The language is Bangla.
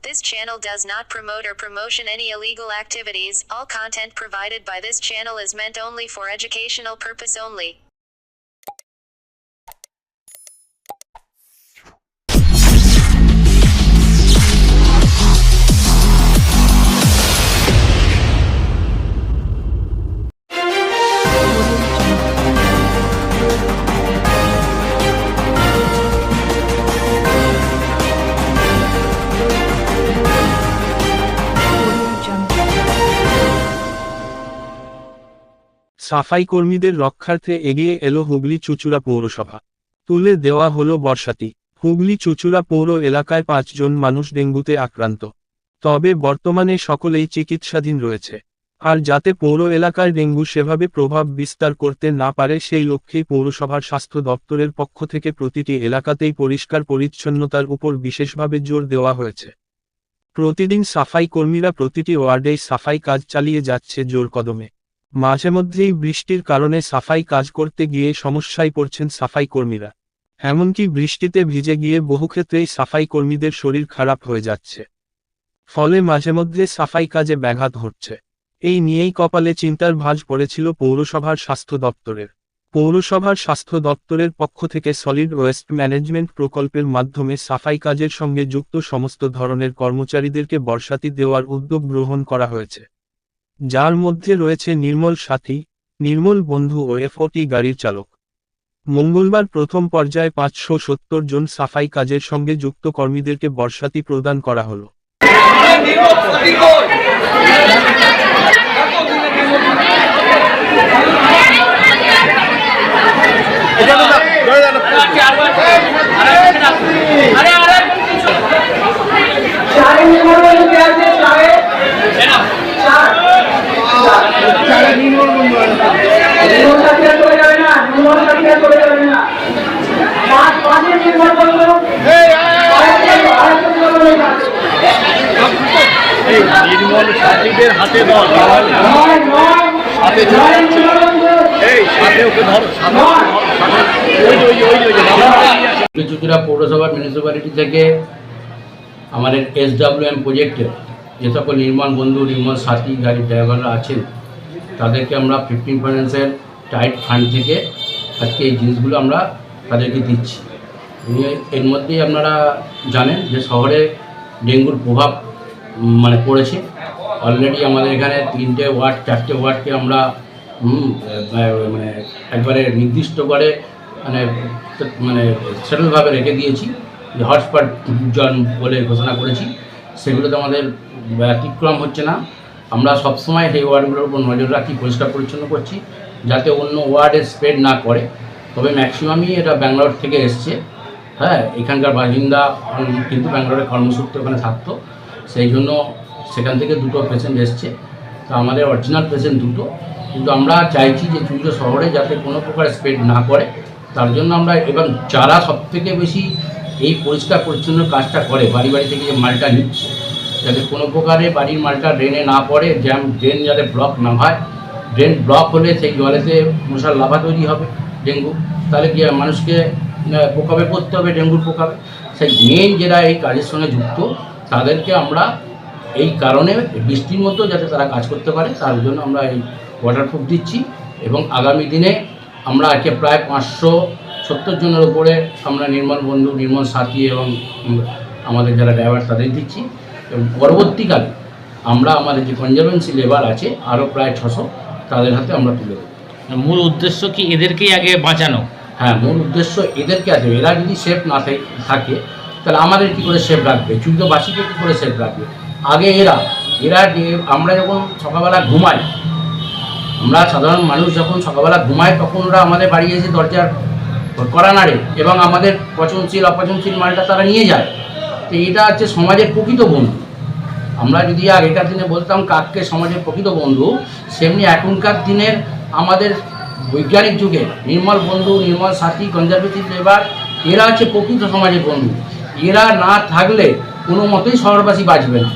This channel does not promote or promotion any illegal activities. All content provided by this channel is meant only for educational purpose only. সাফাই কর্মীদের রক্ষার্থে এগিয়ে এলো হুগলি চুঁচুড়া পৌরসভা। তুলে দেওয়া হলো বর্ষাতি। হুগলি চুঁচুড়া পৌর এলাকায় 5 জন মানুষ ডেঙ্গুতে আক্রান্ত। তবে বর্তমানে সকলেই চিকিৎসাধীন রয়েছে। আর যাতে পৌর এলাকায় ডেঙ্গু সেভাবে প্রভাব বিস্তার করতে না পারে সেই লক্ষ্যেই পৌরসভার স্বাস্থ্য দপ্তরের পক্ষ থেকে প্রতিটি এলাকাতেই পরিষ্কার পরিচ্ছন্নতার উপর বিশেষভাবে জোর দেওয়া হয়েছে। প্রতিদিন সাফাই কর্মীরা প্রতিটি ওয়ার্ডেই সাফাই কাজ চালিয়ে যাচ্ছে জোর কদমে। মাঝেমধ্যেই বৃষ্টির কারণে সাফাই কাজ করতে গিয়ে সমস্যায় পড়ছেন সাফাই কর্মীরা। এমনকি বৃষ্টিতে ভিজে গিয়ে বহু ক্ষেত্রেই সাফাই কর্মীদের শরীর খারাপ হয়ে যাচ্ছে। ফলে মাঝেমধ্যে সাফাই কাজে ব্যাঘাত ঘটছে। এই নিয়েই কপালে চিন্তার ভাঁজ পড়েছিল পৌরসভার স্বাস্থ্য দপ্তরের। পৌরসভার স্বাস্থ্য দপ্তরের পক্ষ থেকে সলিড ওয়েস্ট ম্যানেজমেন্ট প্রকল্পের মাধ্যমে সাফাই কাজের সঙ্গে যুক্ত সমস্ত ধরনের কর্মচারীদেরকে বর্ষাতি দেওয়ার উদ্যোগ গ্রহণ করা হয়েছে, যার মধ্যে রয়েছে নির্মল সাথী, নির্মল বন্ধু ও F40 গাড়ির চালক। মঙ্গলবার প্রথম পর্যায়ে 570 জন সাফাই কাজের সঙ্গে যুক্ত কর্মীদেরকে বর্ষাতি প্রদান করা হলো। নির্মল সাথীদের হাতে ধর, চুঁচুড়া পৌরসভা মিউনিসিপ্যালিটি থেকে আমাদের SWM প্রজেক্টের যে সকল নির্মাণ বন্ধু, নির্মল সাথী গাড়ির ড্রাইভাররা আছেন তাদেরকে আমরা 15% টাইট ফান্ড থেকে আজকে এই জিনিসগুলো আমরা তাদেরকে দিচ্ছি। এর মধ্যেই আপনারা জানেন যে শহরে ডেঙ্গুর প্রভাব পড়েছে। অলরেডি আমাদের এখানে 3টে ওয়ার্ড 4টে ওয়ার্ডকে আমরা একবারে নির্দিষ্ট করে সেটেলভাবে রেখে দিয়েছি, যে হটস্পট জন বলে ঘোষণা করেছি। সেগুলোতে আমাদের ব্যতিক্রম হচ্ছে না। আমরা সবসময় সেই ওয়ার্ডগুলোর উপর নজর রাখি, পরিষ্কার পরিচ্ছন্ন করছি যাতে অন্য ওয়ার্ডে স্প্রেড না করে। তবে ম্যাক্সিমামই এটা ব্যাঙ্গালোর থেকে এসছে। হ্যাঁ, এখানকার বাসিন্দা কিন্তু ব্যাঙ্গালোরের কর্মসূত্রে ওখানে থাকতো, সেই জন্য সেখান থেকে 2টো পেশেন্ট এসছে। তো আমাদের অরিজিনাল পেশেন্ট 2টো, কিন্তু আমরা চাইছি যে চুঁচুড়া শহরে যাতে কোনো প্রকার স্প্রেড না করে, তার জন্য আমরা এবং যারা সবথেকে বেশি এই পরিষ্কার পরিচ্ছন্ন কাজটা করে বাড়ি বাড়ি থেকে যে মালটা নিচ্ছে, যাতে কোনো প্রকারে বাড়ির মালটা ড্রেনে না পড়ে, ড্রেন যাতে ব্লক না হয়। ড্রেন ব্লক হলে সেই জলেতে মশার লাভা তৈরি হবে ডেঙ্গু, তাহলে কি মানুষকে প্রকোপে পড়তে হবে, ডেঙ্গুর প্রকোপে। সেই মেন যারা এই কাজের সঙ্গে যুক্ত তাদেরকে আমরা এই কারণে বৃষ্টির মতো যাতে তারা কাজ করতে পারে তার জন্য আমরা এই ওয়াটারপ্রুফ দিচ্ছি। এবং আগামী দিনে আমরা আজকে প্রায় 570 জনের উপরে আমরা নির্মল বন্ধু, নির্মল সাথী এবং আমাদের যারা ড্রাইভার তাদের দিচ্ছি। এবং পরবর্তীকালে আমরা আমাদের যে কনজারভেন্সি লেবার আছে আরও প্রায় 600 তাদের হাতে আমরা তুলে দেবো। মূল উদ্দেশ্য কি এদেরকেই আগে বাঁচানো? হ্যাঁ, মূল উদ্দেশ্য এদেরকে আছে। এরা যদি সেফ না থাকে তাহলে আমাদের কী করে সেফ রাখবে, চুঁচুড়াবাসীকে কী করে সেফ রাখবে? আগে এরা আমরা যখন সকালবেলা ঘুমাই, আমরা সাধারণ মানুষ যখন সকালবেলা ঘুমাই তখন ওরা আমাদের বাড়ি এসে দরজার কড়া নাড়ে এবং আমাদের পচনশীল অপচনশীল মালটা তারা নিয়ে যায়। তো এটা হচ্ছে সমাজের প্রকৃত বন্ধু। আমরা যদি আগেকার দিনে বলতাম কাককে সমাজের প্রকৃত বন্ধু, সেমনি এখনকার দিনের আমাদের বৈজ্ঞানিক যুগে নির্মল বন্ধু, নির্মল সাথী, কনজারভেটিভ লেবার এরা হচ্ছে প্রকৃত সমাজের বন্ধু। এরা না থাকলে কোনো মতেই শহরবাসী বাঁচবে না।